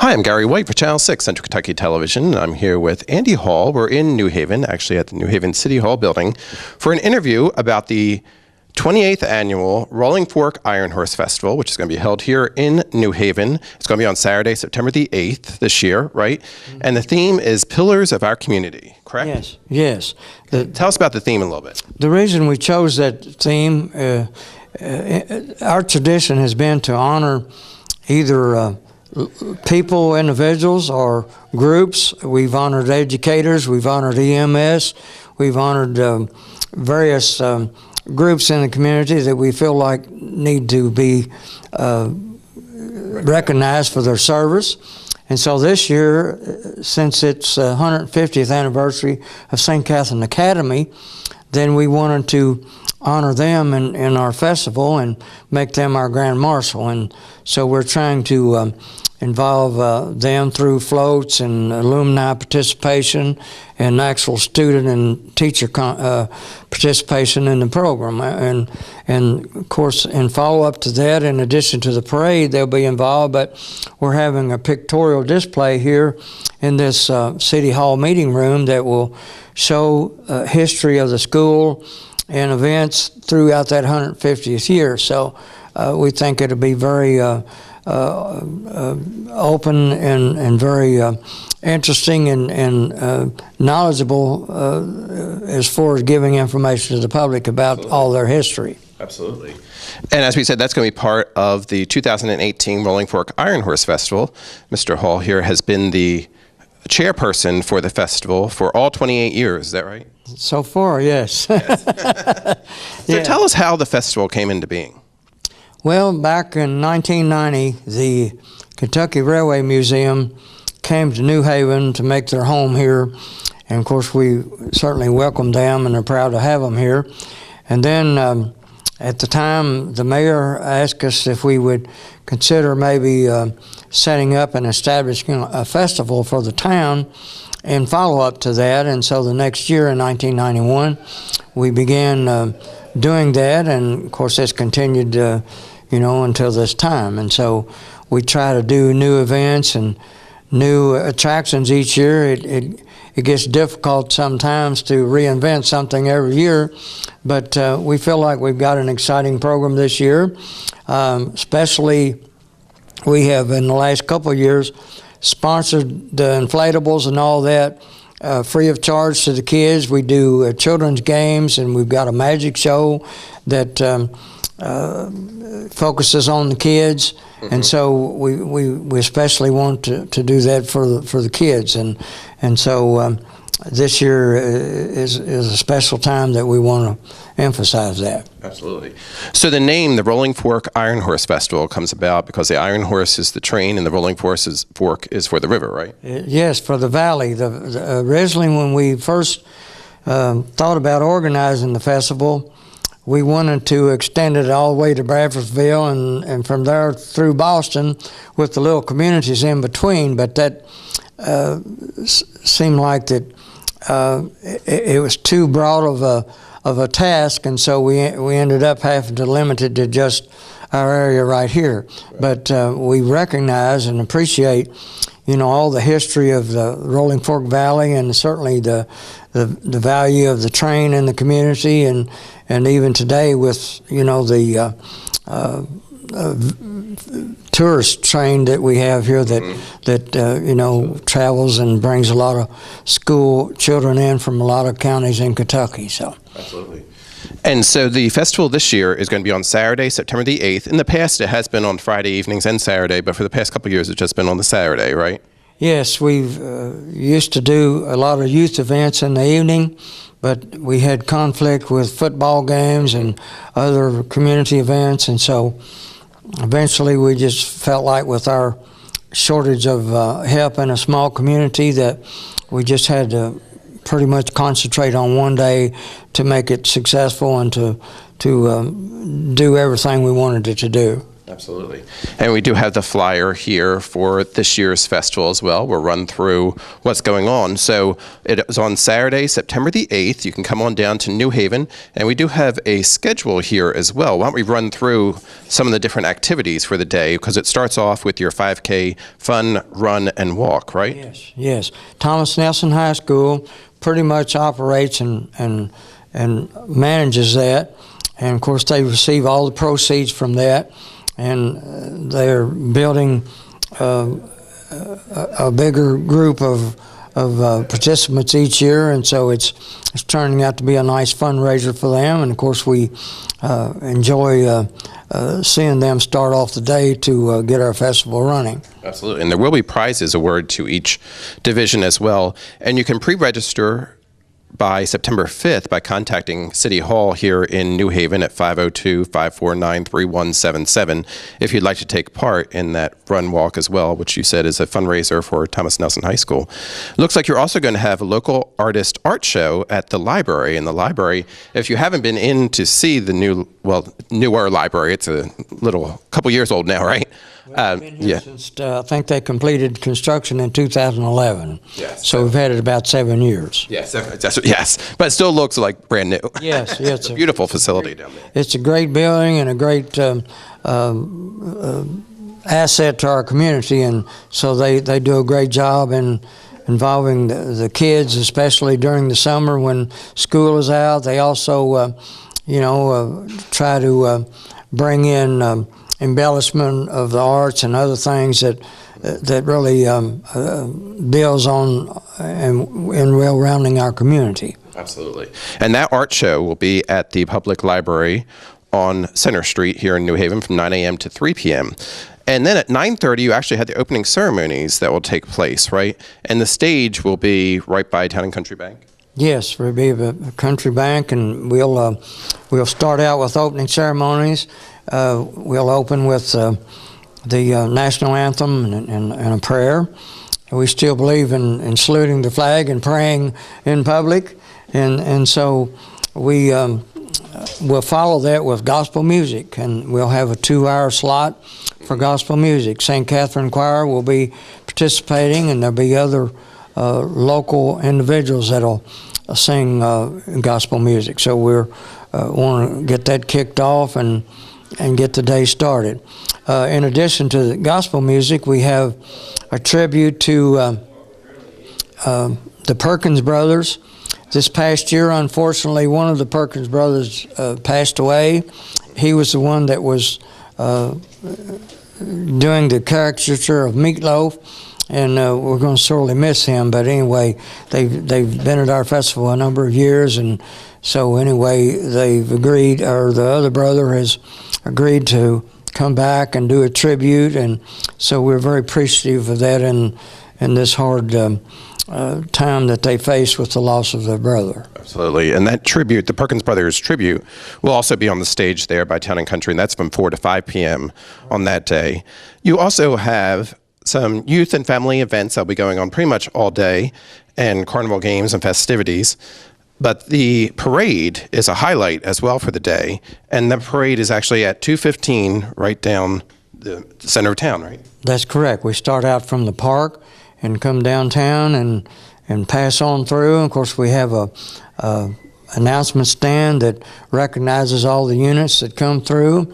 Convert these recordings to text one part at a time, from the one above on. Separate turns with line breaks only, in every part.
Hi, I'm Gary White for Channel 6 Central Kentucky Television. I'm here with Andy Hall. We're in New Haven, actually at the New Haven City Hall building, for an interview about the 28th Annual Rolling Fork Iron Horse Festival, which is going to be held here in New Haven. It's going to be on Saturday, September the 8th this year, right? Mm-hmm. And the theme is Pillars of Our Community, correct?
Yes.
Tell us about the theme a little bit.
The reason we chose that theme, our tradition has been to honor either people, individuals, or groups. We've honored educators, we've honored EMS, we've honored various groups in the community that we feel like need to be recognized for their service. And so this year, since it's 150th anniversary of St. Catherine Academy, then we wanted to honor them in our festival and make them our Grand Marshal. And so we're trying to involve them through floats and alumni participation and actual student and teacher participation in the program. And of course, in follow-up to that, in addition to the parade, they'll be involved, but we're having a pictorial display here in this City Hall meeting room that will show history of the school and events throughout that 150th year. So we think it'll be very open and very interesting and knowledgeable as far as giving information to the public about
Absolutely.
All their history.
Absolutely. And as we said, that's going to be part of the 2018 Rolling Fork Iron Horse Festival. Mr. Hall here has been the chairperson for the festival for all 28 years, is that right?
So far, yes.
Yes. So tell us how the festival came into being.
Well, back in 1990, the Kentucky Railway Museum came to New Haven to make their home here. And of course, we certainly welcome them and are proud to have them here. And then at the time, the mayor asked us if we would consider maybe setting up and establishing a festival for the town and follow up to that. And so the next year in 1991, we began doing that, and of course that's continued until this time. And so we try to do new events and new attractions each year. It gets difficult sometimes to reinvent something every year, but we feel like we've got an exciting program this year. Especially we have in the last couple of years sponsored the inflatables and all that free of charge to the kids. We do children's games, and we've got a magic show that focuses on the kids. Mm-hmm. And so we especially want to do that for the kids, and so this year is a special time that we want to emphasize that.
Absolutely. So the name, the Rolling Fork Iron Horse Festival, comes about because the Iron Horse is the train and the Rolling Fork is for the river, right?
Yes, for the valley. Originally, when we first thought about organizing the festival, we wanted to extend it all the way to Bradfordsville and from there through Boston with the little communities in between, but that seemed like that it was too broad of a task, and so we ended up having to limit it to just our area right here. Right. But we recognize and appreciate, all the history of the Rolling Fork Valley, and certainly the value of the train in the community, and even today with the tourist train that we have here that travels and brings a lot of school children in from a lot of counties in Kentucky. So
absolutely. And so the festival this year is going to be on Saturday, September the 8th. In the past, it has been on Friday evenings and Saturday, but for the past couple of years, it's just been on the Saturday, right?
Yes, we've used to do a lot of youth events in the evening, but we had conflict with football games and other community events, and so eventually we just felt like with our shortage of help in a small community that we just had to pretty much concentrate on one day to make it successful and to do everything we wanted it to do.
Absolutely. And we do have the flyer here for this year's festival as well. We'll run through what's going on. So it is on Saturday, September the 8th. You can come on down to New Haven. And we do have a schedule here as well. Why don't we run through some of the different activities for the day? Because it starts off with your 5K fun, run, and walk, right?
Yes, yes. Thomas Nelson High School pretty much operates and manages that. And, of course, they receive all the proceeds from that. And they're building a bigger group of participants each year, and so it's turning out to be a nice fundraiser for them. And of course, we enjoy seeing them start off the day to get our festival running.
Absolutely, and there will be prizes awarded to each division as well. And you can pre-register by September 5th by contacting City Hall here in New Haven at 502-549-3177 if you'd like to take part in that run walk as well, which you said is a fundraiser for Thomas Nelson High School. Looks like you're also going to have a local artist art show at the library. In the library, if you haven't been in to see the newer library, it's a couple years old now, right?
Been here since, I think they completed construction in 2011.
Yes.
So we've had it about 7 years.
Yes, yes, but it still looks like brand new.
Yes, yes.
It's a beautiful facility down there.
It's a great building and a great asset to our community, and so they do a great job in involving the kids, especially during the summer when school is out. They also, try to bring in embellishment of the arts and other things that really builds on and well-rounding our community.
Absolutely. And that art show will be at the Public Library on Center Street here in New Haven from 9 a.m. to 3 p.m. And then at 9:30, you actually have the opening ceremonies that will take place, right? And the stage will be right by Town and Country Bank.
Yes, we'll be at a country bank, and we'll start out with opening ceremonies. We'll open with the national anthem and a prayer. We still believe in saluting the flag and praying in public, and so we'll follow that with gospel music, and we'll have a 2-hour slot for gospel music. St. Catherine Choir will be participating, and there'll be other local individuals that'll sing gospel music. So we want to get that kicked off and get the day started. In addition to the gospel music, we have a tribute to the Perkins brothers. This past year, unfortunately, one of the Perkins brothers passed away. He was the one that was doing the caricature of Meatloaf, and we're going to sorely miss him. But anyway, they've been at our festival a number of years, and so anyway, they've agreed, or the other brother has agreed to come back and do a tribute, and so we're very appreciative of that in this hard time that they face with the loss of their brother.
Absolutely. And that tribute, the Perkins Brothers tribute, will also be on the stage there by Town and Country, and that's from 4 to 5 p.m. on that day. You also have some youth and family events that'll be going on pretty much all day, and carnival games and festivities. But the parade is a highlight as well for the day, and the parade is actually at 2:15 right down the center of town, right?
That's correct. We start out from the park and come downtown and pass on through. Of course, we have a announcement stand that recognizes all the units that come through,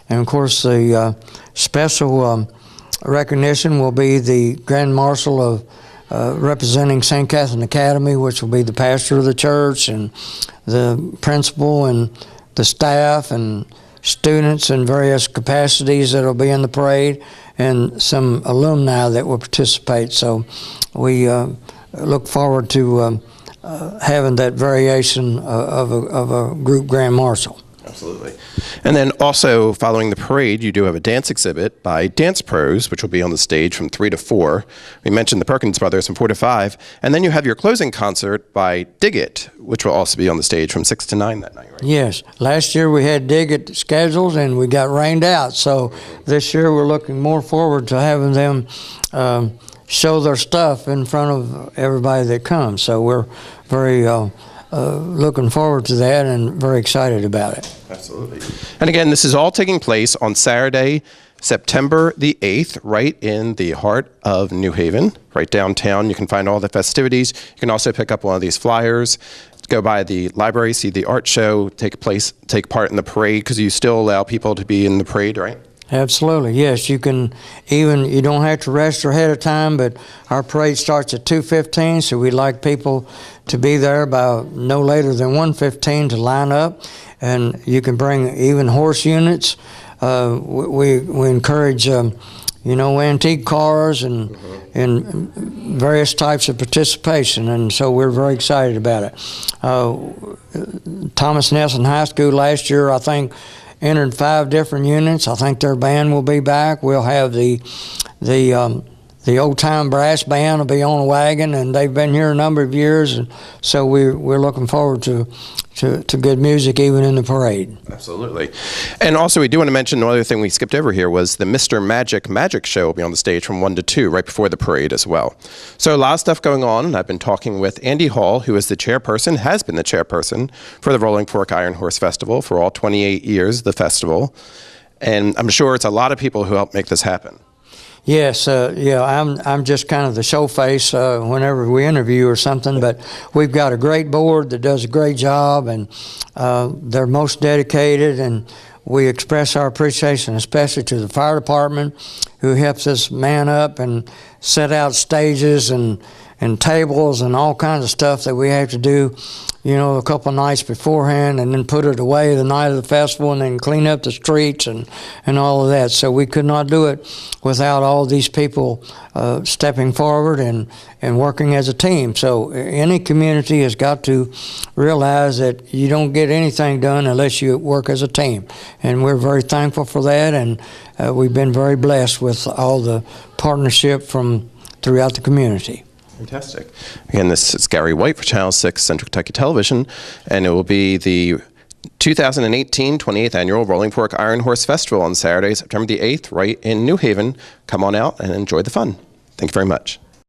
and of course the special recognition will be the Grand Marshal of representing St. Catherine Academy, which will be the pastor of the church and the principal and the staff and students in various capacities that will be in the parade, and some alumni that will participate. So we look forward to having that variation of a group Grand Marshal.
Absolutely. And then also following the parade, you do have a dance exhibit by Dance Pros, which will be on the stage from 3 to 4. We mentioned the Perkins Brothers from 4 to 5. And then you have your closing concert by Dig It, which will also be on the stage from 6 to 9 that night, right?
Yes. Last year we had Dig It scheduled and we got rained out. So this year we're looking more forward to having them show their stuff in front of everybody that comes. So we're very looking forward to that and very excited about it.
Absolutely. And again, this is all taking place on Saturday, September the 8th, right in the heart of New Haven, right downtown. You can find all the festivities. You can also pick up one of these flyers, go by the library, see the art show, take part in the parade, because you still allow people to be in the parade, right?
Absolutely, yes. You can you don't have to register ahead of time, but our parade starts at 2:15, so we'd like people to be there by no later than 1:15 to line up. And you can bring even horse units. We encourage antique cars and various types of participation, and so we're very excited about it. Thomas Nelson High School last year, I think, entered 5 different units. I think their band will be back. We'll have the old time brass band will be on a wagon, and they've been here a number of years, and so we're looking forward to good music even in the parade.
Absolutely. And also we do want to mention the other thing we skipped over here was the Mr. Magic show will be on the stage from 1 to 2 right before the parade as well. So a lot of stuff going on. I've been talking with Andy Hall, who is the chairperson, has been the chairperson for the Rolling Fork Iron Horse Festival for all 28 years of the festival. And I'm sure it's a lot of people who helped make this happen.
Yes, I'm just kind of the show face whenever we interview or something, but we've got a great board that does a great job, and they're most dedicated, and we express our appreciation especially to the fire department, who helps us man up and set out stages and tables and all kinds of stuff that we have to do, a couple of nights beforehand, and then put it away the night of the festival, and then clean up the streets and all of that. So we could not do it without all these people stepping forward and working as a team. So any community has got to realize that you don't get anything done unless you work as a team. And we're very thankful for that, and we've been very blessed with all the partnership from throughout the community.
Fantastic. Again, this is Gary White for Channel 6 Central Kentucky Television, and it will be the 2018 28th Annual Rolling Fork Iron Horse Festival on Saturday, September the 8th, right in New Haven. Come on out and enjoy the fun. Thank you very much.